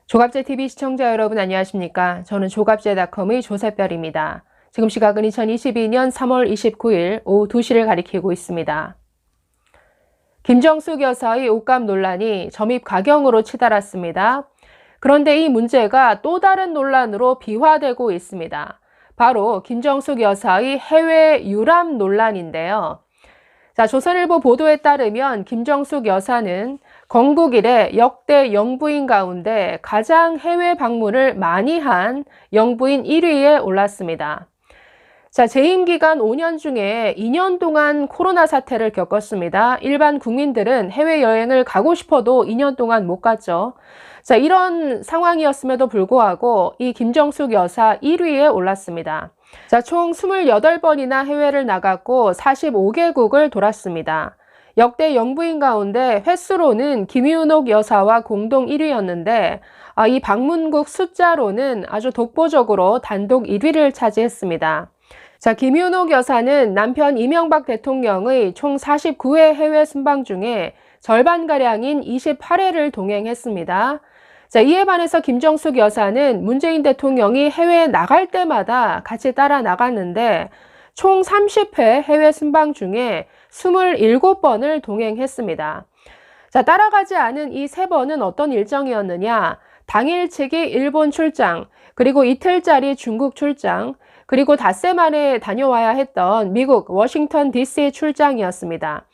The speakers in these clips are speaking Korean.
조갑제TV 시청자 여러분 안녕하십니까? 저는 조갑제닷컴의 조세별입니다. 지금 시각은 2022년 3월 29일 오후 2시를 가리키고 있습니다. 김정숙 여사의 옷감 논란이 점입 가경으로 치달았습니다. 그런데 이 문제가 또 다른 논란으로 비화되고 있습니다. 바로 김정숙 여사의 해외 유람 논란인데요. 조선일보 보도에 따르면 김정숙 여사는 건국 이래 역대 영부인 가운데 가장 해외 방문을 많이 한 영부인 1위에 올랐습니다. 재임 기간 5년 중에 2년 동안 코로나 사태를 겪었습니다. 일반 국민들은 해외여행을 가고 싶어도 2년 동안 못 갔죠. 이런 상황이었음에도 불구하고 이 김정숙 여사 1위에 올랐습니다. 총 28번이나 해외를 나갔고 45개국을 돌았습니다. 역대 영부인 가운데 횟수로는 김윤옥 여사와 공동 1위였는데 이 방문국 숫자로는 아주 독보적으로 단독 1위를 차지했습니다. 김윤옥 여사는 남편 이명박 대통령의 총 49회 해외 순방 중에 절반가량인 28회를 동행했습니다. 이에 반해서 김정숙 여사는 문재인 대통령이 해외에 나갈 때마다 같이 따라 나갔는데 총 30회 해외 순방 중에 27번을 동행했습니다. 따라가지 않은 이 3번은 어떤 일정이었느냐? 당일치기 일본 출장, 그리고 이틀짜리 중국 출장, 그리고 닷새 만에 다녀와야 했던 미국 워싱턴 DC 출장이었습니다.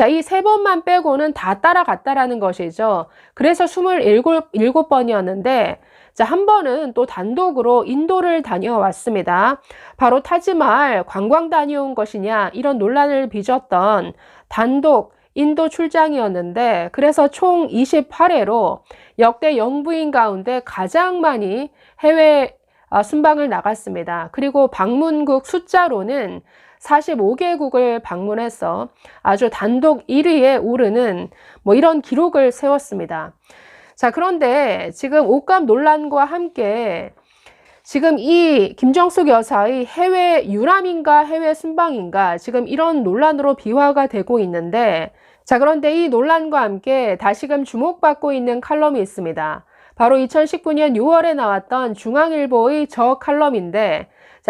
이 3번만 빼고는 다 따라갔다라는 것이죠. 그래서 27번이었는데 한 번은 또 단독으로 인도를 다녀왔습니다. 바로 타지마할 관광 다녀온 것이냐 이런 논란을 빚었던 단독 인도 출장이었는데 그래서 총 28회로 역대 영부인 가운데 가장 많이 해외 순방을 나갔습니다. 그리고 방문국 숫자로는 45개국을 방문해서 아주 단독 1위에 오르는 이런 기록을 세웠습니다. 그런데 지금 옷감 논란과 함께 지금 이 김정숙 여사의 해외 유람인가 해외 순방인가 지금 이런 논란으로 비화가 되고 있는데 그런데 이 논란과 함께 다시금 주목받고 있는 칼럼이 있습니다. 바로 2019년 6월에 나왔던 중앙일보의 저 칼럼인데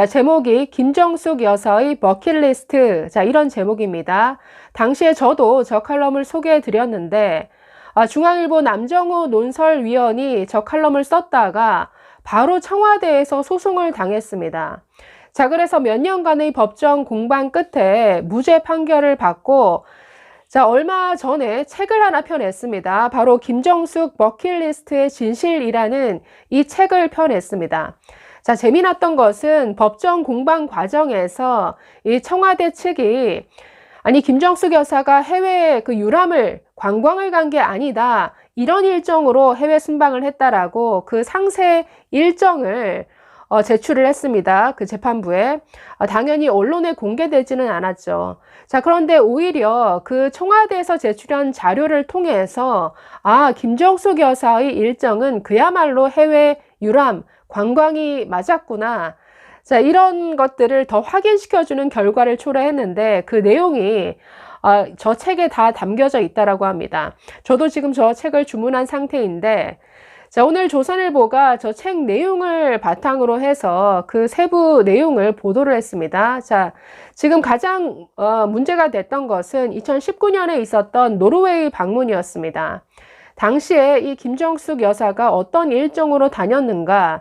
제목이 김정숙 여사의 버킷리스트 이런 제목입니다. 당시에 저도 저 칼럼을 소개해 드렸는데 중앙일보 남정우 논설위원이 저 칼럼을 썼다가 바로 청와대에서 소송을 당했습니다. 그래서 몇 년간의 법정 공방 끝에 무죄 판결을 받고 얼마 전에 책을 하나 펴냈습니다. 바로 김정숙 버킷리스트의 진실이라는 이 책을 펴냈습니다. 재미났던 것은 법정 공방 과정에서 이 청와대 측이 김정숙 여사가 해외에 그 유람을 관광을 간 게 아니다. 이런 일정으로 해외 순방을 했다라고 그 상세 일정을 제출을 했습니다. 그 재판부에. 당연히 언론에 공개되지는 않았죠. 그런데 오히려 그 청와대에서 제출한 자료를 통해서 김정숙 여사의 일정은 그야말로 해외 유람, 관광이 맞았구나. 이런 것들을 더 확인시켜주는 결과를 초래했는데 그 내용이 저 책에 다 담겨져 있다라고 합니다. 저도 지금 저 책을 주문한 상태인데 오늘 조선일보가 저 책 내용을 바탕으로 해서 그 세부 내용을 보도를 했습니다. 지금 가장 문제가 됐던 것은 2019년에 있었던 노르웨이 방문이었습니다. 당시에 이 김정숙 여사가 어떤 일정으로 다녔는가?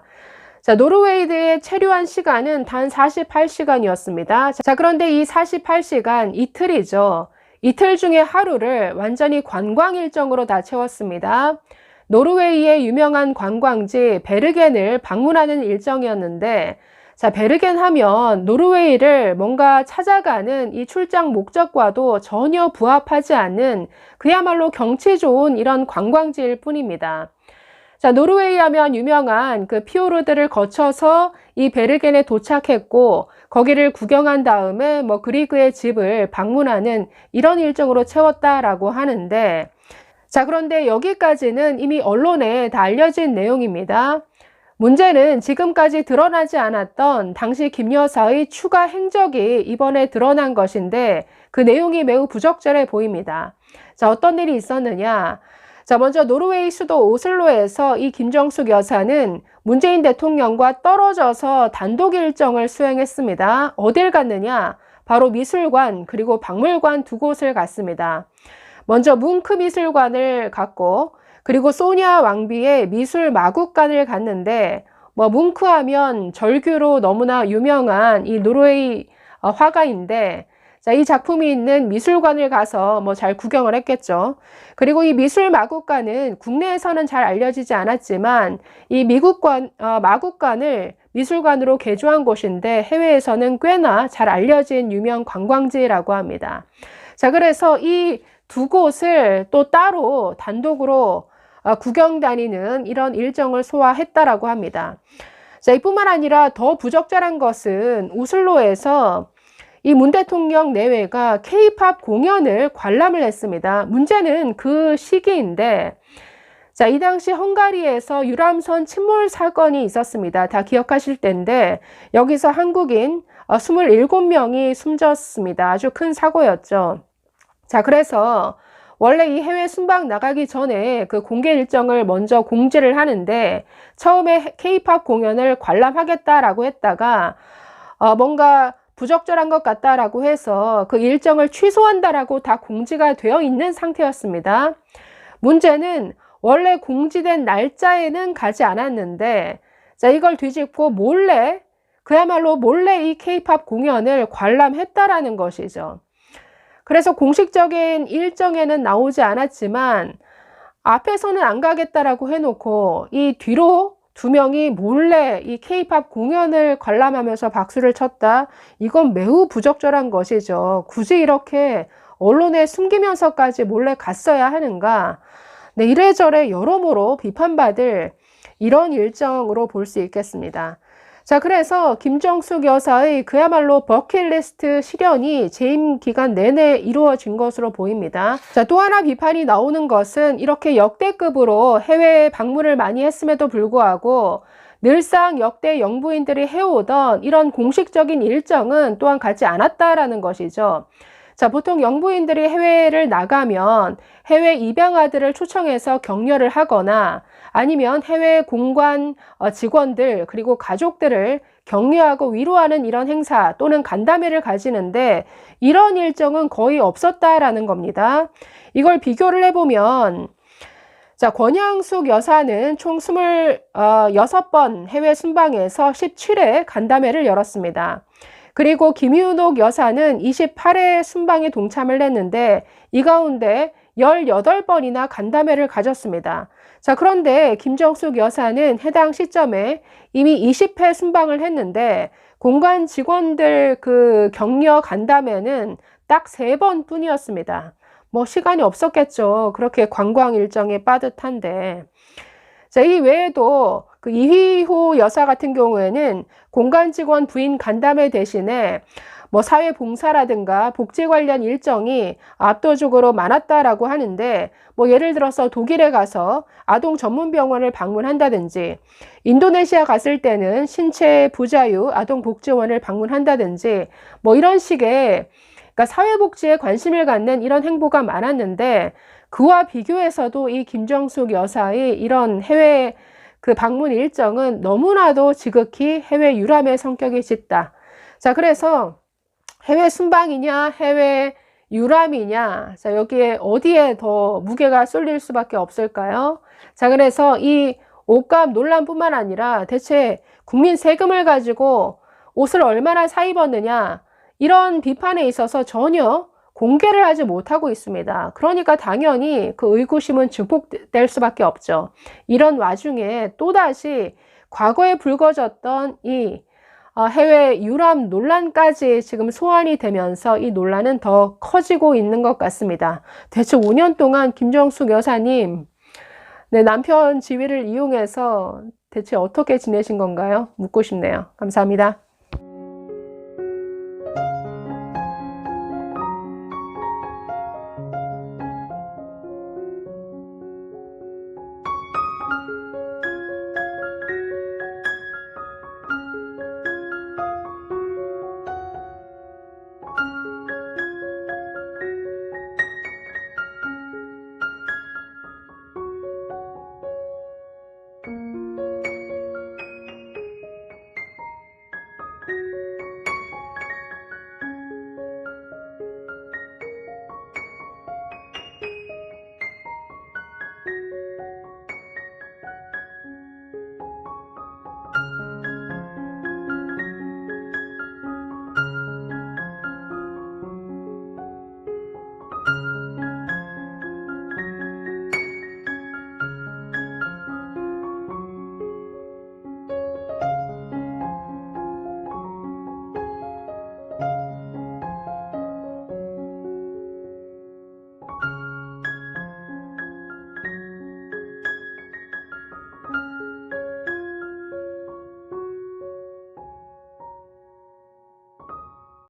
노르웨이에 체류한 시간은 단 48시간이었습니다. 그런데 이 48시간 이틀이죠. 이틀 중에 하루를 완전히 관광 일정으로 다 채웠습니다. 노르웨이의 유명한 관광지 베르겐을 방문하는 일정이었는데 베르겐 하면 노르웨이를 뭔가 찾아가는 이 출장 목적과도 전혀 부합하지 않는 그야말로 경치 좋은 이런 관광지일 뿐입니다. 노르웨이 하면 유명한 그 피오르드를 거쳐서 이 베르겐에 도착했고 거기를 구경한 다음에 그리그의 집을 방문하는 이런 일정으로 채웠다라고 하는데 그런데 여기까지는 이미 언론에 다 알려진 내용입니다. 문제는 지금까지 드러나지 않았던 당시 김 여사의 추가 행적이 이번에 드러난 것인데 그 내용이 매우 부적절해 보입니다. 어떤 일이 있었느냐? 자, 먼저 노르웨이 수도 오슬로에서 이 김정숙 여사는 문재인 대통령과 떨어져서 단독 일정을 수행했습니다. 어딜 갔느냐? 바로 미술관 그리고 박물관 두 곳을 갔습니다. 먼저 뭉크 미술관을 갔고, 그리고 소냐 왕비의 미술 마국관을 갔는데, 뭉크 하면 절규로 너무나 유명한 이 노르웨이 화가인데, 자, 이 작품이 있는 미술관을 가서 잘 구경을 했겠죠. 그리고 이 미술 마국관은 국내에서는 잘 알려지지 않았지만 이 마국관을 미술관으로 개조한 곳인데 해외에서는 꽤나 잘 알려진 유명 관광지라고 합니다. 자, 그래서 이 두 곳을 또 따로 단독으로 구경 다니는 이런 일정을 소화했다라고 합니다. 자, 이뿐만 아니라 더 부적절한 것은 오슬로에서 이 문 대통령 내외가 K-팝 공연을 관람을 했습니다. 문제는 그 시기인데, 자, 이 당시 헝가리에서 유람선 침몰 사건이 있었습니다. 다 기억하실 텐데, 여기서 한국인 27명이 숨졌습니다. 아주 큰 사고였죠. 자, 그래서 원래 이 해외 순방 나가기 전에 그 공개 일정을 먼저 공지를 하는데, 처음에 K-팝 공연을 관람하겠다라고 했다가 뭔가 부적절한 것 같다라고 해서 그 일정을 취소한다라고 다 공지가 되어 있는 상태였습니다. 문제는 원래 공지된 날짜에는 가지 않았는데, 자, 이걸 뒤집고 그야말로 몰래 이 K-팝 공연을 관람했다라는 것이죠. 그래서 공식적인 일정에는 나오지 않았지만 앞에서는 안 가겠다라고 해놓고 이 뒤로 두 명이 몰래 이 K-팝 공연을 관람하면서 박수를 쳤다. 이건 매우 부적절한 것이죠. 굳이 이렇게 언론에 숨기면서까지 몰래 갔어야 하는가? 네, 이래저래 여러모로 비판받을 이런 일정으로 볼 수 있겠습니다. 자, 그래서 김정숙 여사의 그야말로 버킷리스트 실현이 재임 기간 내내 이루어진 것으로 보입니다. 자, 또 하나 비판이 나오는 것은 이렇게 역대급으로 해외 방문을 많이 했음에도 불구하고 늘상 역대 영부인들이 해오던 이런 공식적인 일정은 또한 가지 않았다라는 것이죠. 자, 보통 영부인들이 해외를 나가면 해외 입양아들을 초청해서 격려를 하거나 아니면 해외 공관 직원들 그리고 가족들을 격려하고 위로하는 이런 행사 또는 간담회를 가지는데 이런 일정은 거의 없었다라는 겁니다. 이걸 비교를 해보면 자, 권양숙 여사는 총 26번 해외 순방에서 17회 간담회를 열었습니다. 그리고 김윤옥 여사는 28회 순방에 동참을 했는데 이 가운데 18번이나 간담회를 가졌습니다. 자, 그런데 김정숙 여사는 해당 시점에 이미 20회 순방을 했는데 공관 직원들 그 격려 간담회는 딱 3번 뿐이었습니다. 시간이 없었겠죠. 그렇게 관광 일정에 빠듯한데. 자, 이 외에도 그 이휘호 여사 같은 경우에는 공관 직원 부인 간담회 대신에 사회봉사라든가 복지 관련 일정이 압도적으로 많았다라고 하는데 예를 들어서 독일에 가서 아동 전문 병원을 방문한다든지 인도네시아 갔을 때는 신체 부자유 아동복지원을 방문한다든지 이런 식의 그러니까 사회복지에 관심을 갖는 이런 행보가 많았는데 그와 비교해서도 이 김정숙 여사의 이런 해외 그 방문 일정은 너무나도 지극히 해외 유람의 성격이 짙다. 자, 그래서 해외 순방이냐 해외 유람이냐, 자, 여기에 어디에 더 무게가 쏠릴 수밖에 없을까요? 자, 그래서 이 옷값 논란뿐만 아니라 대체 국민 세금을 가지고 옷을 얼마나 사 입었느냐 이런 비판에 있어서 전혀 공개를 하지 못하고 있습니다. 그러니까 당연히 그 의구심은 증폭될 수밖에 없죠. 이런 와중에 또다시 과거에 불거졌던 이 해외 유람 논란까지 지금 소환이 되면서 이 논란은 더 커지고 있는 것 같습니다. 대체 5년 동안 김정숙 여사님, 네, 남편 지위를 이용해서 대체 어떻게 지내신 건가요? 묻고 싶네요. 감사합니다.